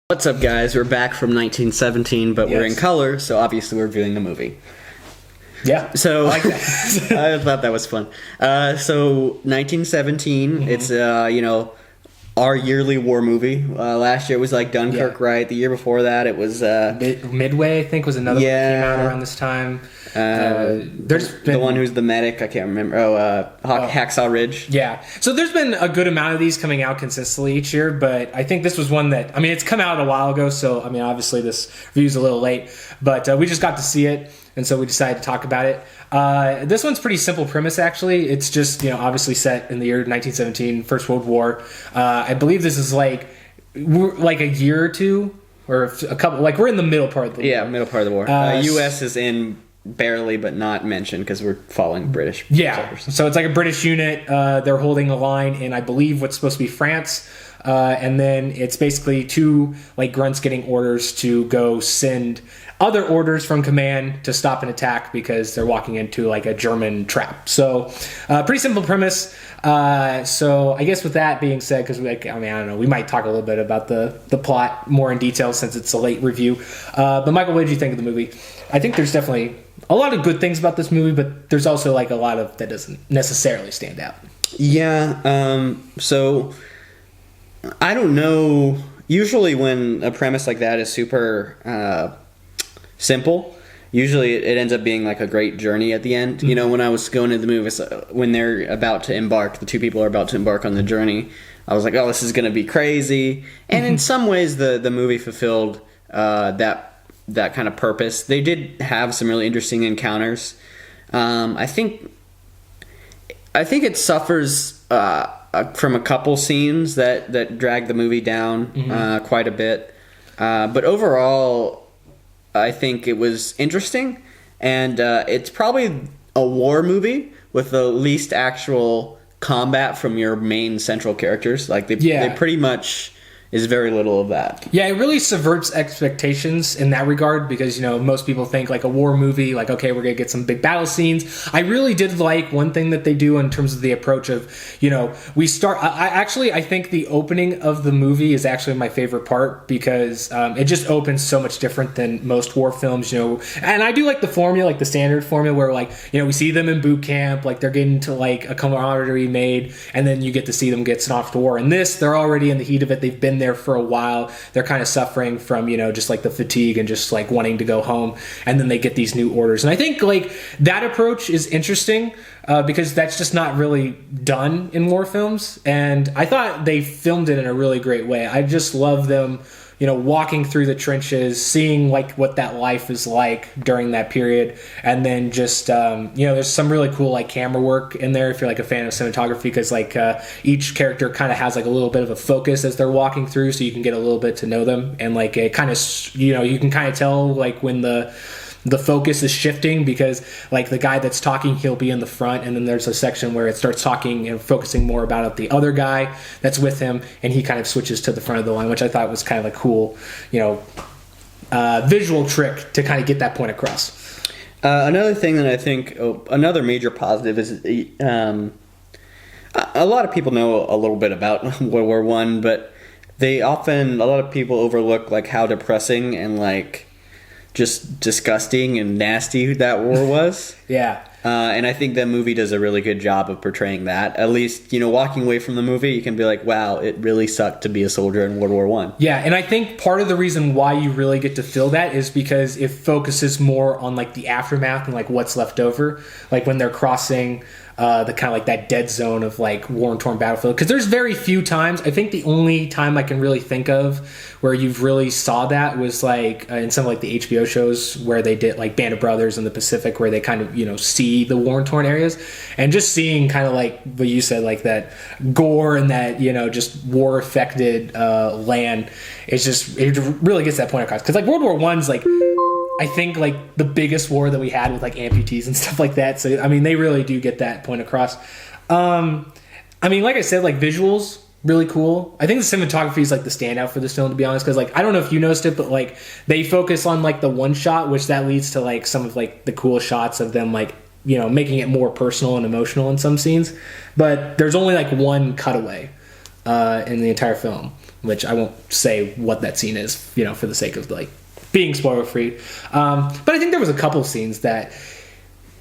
What's up, guys? We're back from 1917, but we're in Yes. color, so obviously we're viewing a movie. Yeah, So I like that. I thought that was fun. So 1917, it's our yearly war movie. Last year was like Dunkirk, right? The year before that, it was Midway, I think, was another one that came out around this time. There's been, the one who's the medic. I can't remember. Hacksaw Ridge. Yeah. So there's been a good amount of these coming out consistently each year, but I think this was one that, I mean, it's come out a while ago, so, I mean, obviously this review's a little late, but we just got to see it, and so we decided to talk about it. This one's pretty simple premise, actually. It's just, obviously set in the year 1917, First World War. I believe this is like a year or two, or a couple, like we're in the middle part of the war. Yeah, middle part of the war. U.S. is in barely, but not mentioned because we're following British. Yeah, soldiers. so it's like a British unit. They're holding a line in, I believe, what's supposed to be France. And then it's basically two like grunts getting orders to go send other orders from command to stop an attack because they're walking into like a German trap. So pretty simple premise. So I guess with that being said, because I don't know, we might talk a little bit about the plot more in detail since it's a late review. But Michael, what did you think of the movie? I think there's definitely a lot of good things about this movie, but there's also like a lot of that doesn't necessarily stand out. Yeah. So I don't know. Usually when a premise like that is super simple, usually it ends up being like a great journey at the end. Mm-hmm. When I was going to the movies, when they're about to embark, the two people are about to embark on the journey, I was like, oh, this is going to be crazy. And in some ways the movie fulfilled that kind of purpose. They did have some really interesting encounters. I think it suffers from a couple scenes that drag the movie down quite a bit. But overall, I think it was interesting. And it's probably a war movie with the least actual combat from your main central characters. Like they pretty much is very little of that. Yeah, it really subverts expectations in that regard because, most people think like a war movie, like, okay, we're going to get some big battle scenes. I really did like one thing that they do in terms of the approach of, we start, I think the opening of the movie is actually my favorite part because it just opens so much different than most war films, and I do like the formula, like the standard formula where like, we see them in boot camp, like they're getting to like a camaraderie made, and then you get to see them get sent off to war. And this, they're already in the heat of it. They've been there for a while. They're kind of suffering from, just like the fatigue and just like wanting to go home. And then they get these new orders. And I think like that approach is interesting because that's just not really done in war films. And I thought they filmed it in a really great way. I just love them, walking through the trenches, seeing like what that life is like during that period. And then just, there's some really cool like camera work in there if you're like a fan of cinematography because like each character kind of has like a little bit of a focus as they're walking through so you can get a little bit to know them. And like it kind of, you can kind of tell like when the focus is shifting because like the guy that's talking, he'll be in the front and then there's a section where it starts talking and focusing more about the other guy that's with him and he kind of switches to the front of the line, which I thought was kind of a cool, visual trick to kind of get that point across. Another thing that I think, another major positive is a lot of people know a little bit about World War I, but a lot of people overlook like how depressing and like just disgusting and nasty that war was. Yeah. And I think that movie does a really good job of portraying that. At least, walking away from the movie, you can be like, wow, it really sucked to be a soldier in World War I. Yeah, and I think part of the reason why you really get to feel that is because it focuses more on like the aftermath and like what's left over. Like when they're crossing the kind of like that dead zone of like war-torn battlefield. Because there's very few times. I think the only time I can really think of where you've really saw that was like in some of like the HBO shows where they did like Band of Brothers in the Pacific where they kind of, see the war-torn areas. And just seeing kind of like what you said, like that gore and that, just war-affected land, it really gets that point across. Because like World War I's like, I think like the biggest war that we had with like amputees and stuff like that. So I mean, they really do get that point across. I mean, like I said, like visuals, really cool. I think the cinematography is like the standout for this film, to be honest, because like I don't know if you noticed it, but like they focus on like the one shot, which that leads to like some of like the cool shots of them like making it more personal and emotional in some scenes. But there's only like one cutaway in the entire film. which I won't say what that scene is, for the sake of like being spoiler free. But I think there was a couple scenes that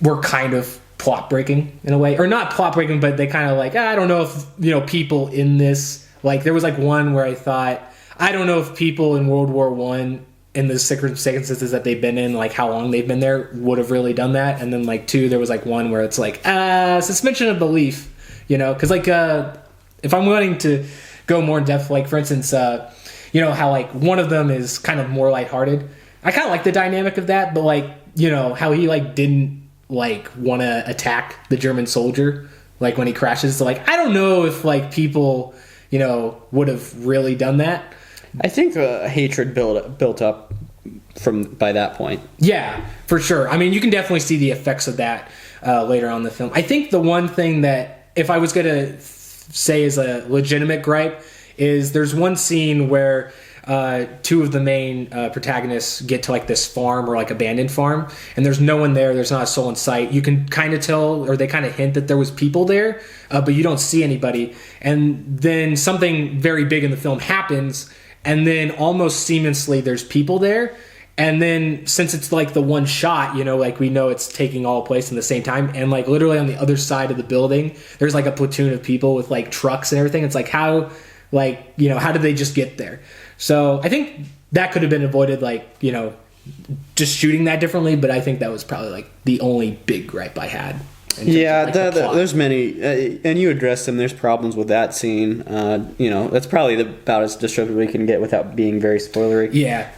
were kind of plot breaking in a way, or not plot breaking, but they kind of like, I don't know if people in this, like there was like one where I thought, I don't know if people in World War One in the circumstances that they've been in, like how long they've been there, would have really done that. And then like two, there was like one where it's like suspension of belief, because like if I'm wanting to go more in depth, like for instance, how like one of them is kind of more lighthearted. I kind of like the dynamic of that, but like how he like didn't like want to attack the German soldier like when he crashes. So like I don't know if like people would have really done that. I think hatred built up by that point. Yeah, for sure. I mean, you can definitely see the effects of that later on in the film. I think the one thing that, if I was going to say is a legitimate gripe, is there's one scene where two of the main protagonists get to like this farm or like abandoned farm, and there's no one there. There's not a soul in sight. You can kind of tell, or they kind of hint that there was people there, but you don't see anybody. And then something very big in the film happens, and then almost seamlessly there's people there. And then since it's like the one shot, like we know it's taking all place in the same time. And like literally on the other side of the building, there's like a platoon of people with like trucks and everything. It's like how did they just get there? So I think that could have been avoided, like, just shooting that differently. But I think that was probably like the only big gripe I had. Yeah, there's many, and you addressed them. There's problems with that scene. That's probably about as descriptive we can get without being very spoilery. Yeah.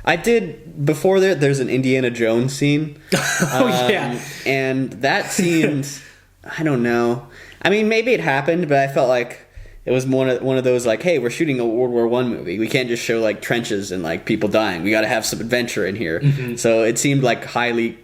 I did before there's an Indiana Jones scene. Yeah. And that seemed, I don't know. I mean, maybe it happened, but I felt like it was one of those like, hey, we're shooting a World War I movie. We can't just show like trenches and like people dying. We got to have some adventure in here. Mm-hmm. So it seemed like highly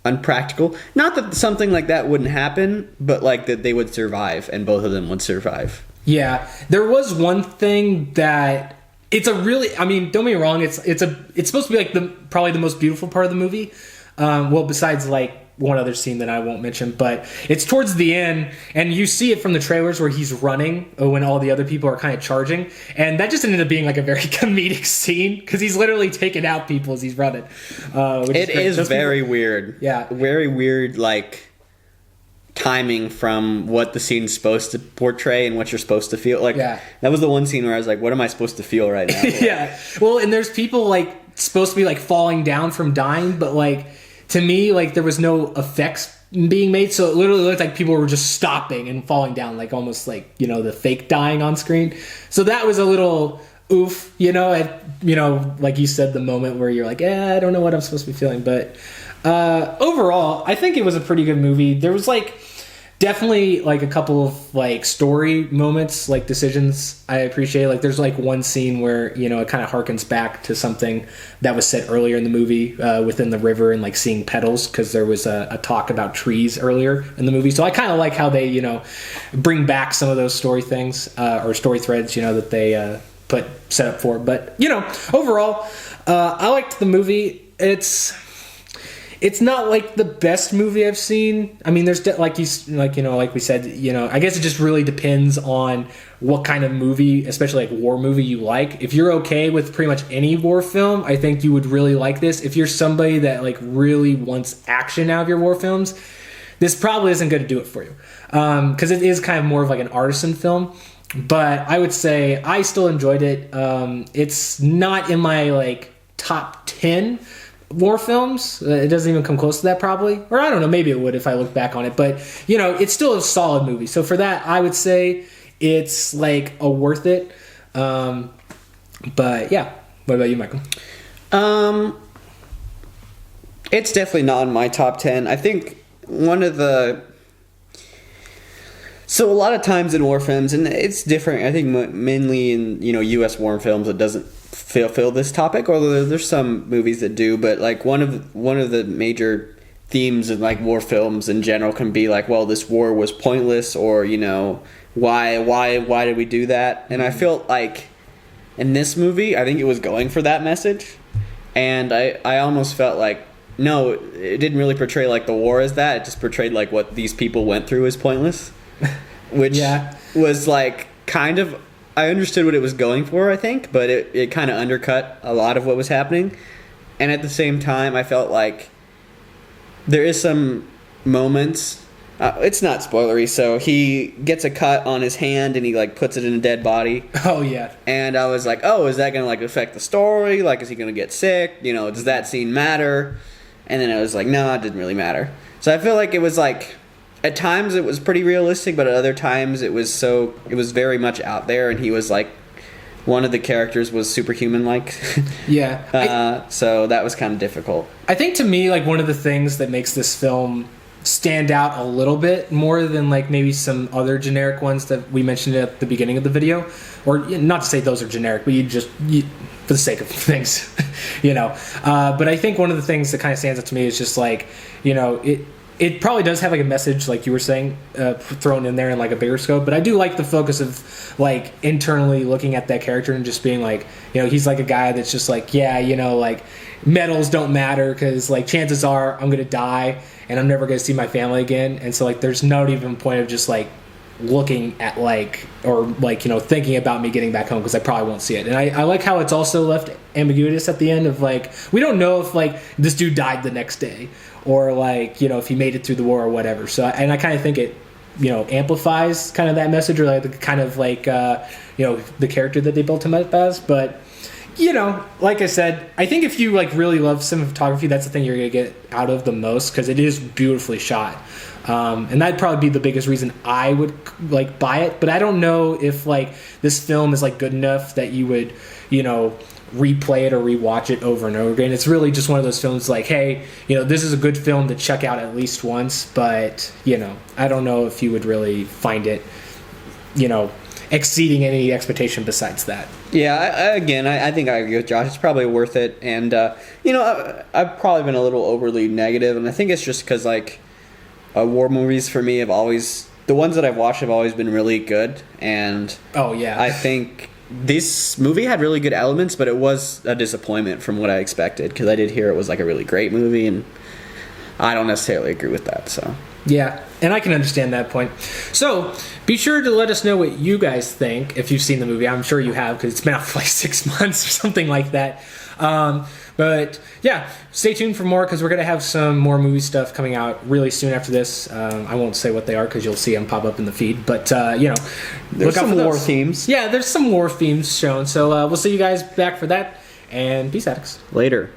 unpractical. Not that something like that wouldn't happen, but like that they would survive, and both of them would survive. Yeah, there was one thing that it's a really. I mean, don't get me wrong. It's supposed to be like probably the most beautiful part of the movie. Well, besides like one other scene that I won't mention, but it's towards the end, and you see it from the trailers where he's running when all the other people are kind of charging, and that just ended up being like a very comedic scene because he's literally taking out people as he's running. It is very weird. Yeah, very weird. Like timing from what the scene's supposed to portray and what you're supposed to feel. Like that was the one scene where I was like, "What am I supposed to feel right now?" Yeah. Well, and there's people like supposed to be like falling down from dying, but like. To me, like, there was no effects being made, so it literally looked like people were just stopping and falling down, like, almost like, the fake dying on screen. So that was a little oof, like you said, the moment where you're like, I don't know what I'm supposed to be feeling. But overall, I think it was a pretty good movie. There was, like, definitely, like, a couple of, like, story moments, like, decisions I appreciate. Like, there's, like, one scene where, it kind of harkens back to something that was said earlier in the movie within the river and, like, seeing petals, because there was a talk about trees earlier in the movie. So I kind of like how they, bring back some of those story things or story threads, that they set up for. But, overall, I liked the movie. It's not like the best movie I've seen. I mean, there's like we said, I guess it just really depends on what kind of movie, especially like war movie, you like. If you're okay with pretty much any war film, I think you would really like this. If you're somebody that like really wants action out of your war films, this probably isn't going to do it for you, because it is kind of more of like an artisan film. But I would say I still enjoyed it. It's not in my like top 10 war films. It doesn't even come close to that probably, or I don't know, maybe it would if I look back on it, but it's still a solid movie. So for that, I would say it's like a worth it. But yeah, what about you, Michael? It's definitely not in my top 10. I think so a lot of times in war films, and it's different, I think mainly in US war films, it doesn't fulfill this topic, although there's some movies that do. But like one of the major themes in like war films in general can be like, well, this war was pointless, or why did we do that? And I feel like in this movie, I think it was going for that message, and I almost felt like no, it didn't really portray like the war as that. It just portrayed like what these people went through as pointless, which was like kind of I understood what it was going for, I think, but it kind of undercut a lot of what was happening. And at the same time, I felt like there is some moments. It's not spoilery, so he gets a cut on his hand and he like puts it in a dead body. Oh yeah. And I was like, oh, is that gonna like affect the story? Like, is he gonna get sick? You know, does that scene matter? And then I was like, no, it didn't really matter. So I feel like it was like, at times it was pretty realistic, but at other times it was very much out there, and he was like, one of the characters was superhuman like. Yeah. So that was kind of difficult. I think to me, like, one of the things that makes this film stand out a little bit more than like maybe some other generic ones that we mentioned at the beginning of the video, or not to say those are generic, but for the sake of things, you know. But I think one of the things that kind of stands out to me is just like, you know, it probably does have like a message, like you were saying, thrown in there in like a bigger scope. But I do like the focus of like internally looking at that character and just being like, you know, he's like a guy that's just like, yeah, you know, like medals don't matter because like chances are I'm gonna die and I'm never gonna see my family again. And so like there's not even a point of just like looking at like, or like, you know, thinking about me getting back home because I probably won't see it. And I like how it's also left ambiguous at the end of like, we don't know if like this dude died the next day or like, you know, if he made it through the war or whatever. So, and I kind of think it, you know, amplifies kind of that message, or like the kind of like, you know, the character that they built him up as. But, you know, like I said, I think if you like really love cinematography, that's the thing you're gonna get out of the most, because it is beautifully shot. And that'd probably be the biggest reason I would like buy it. But I don't know if like this film is like good enough that you would, you know, replay it or rewatch it over and over again. It's really just one of those films like, hey, you know, this is a good film to check out at least once, but, you know, I don't know if you would really find it, you know, exceeding any expectation besides that. Yeah, I think I agree with Josh. It's probably worth it. And, you know, I've probably been a little overly negative, and I think it's just because, like, war movies for me have always, the ones that I've watched have always been really good. And oh, yeah. I think this movie had really good elements, but it was a disappointment from what I expected, because I did hear it was like a really great movie, and I don't necessarily agree with that. So yeah, and I can understand that point. So be sure to let us know what you guys think if you've seen the movie. I'm sure you have, because it's been out for like 6 months or something like that. But yeah, stay tuned for more, because we're going to have some more movie stuff coming out really soon after this. I won't say what they are because you'll see them pop up in the feed. But, you know, there's some war themes. Yeah, there's some war themes shown. So we'll see you guys back for that. And peace, Addicts. Later.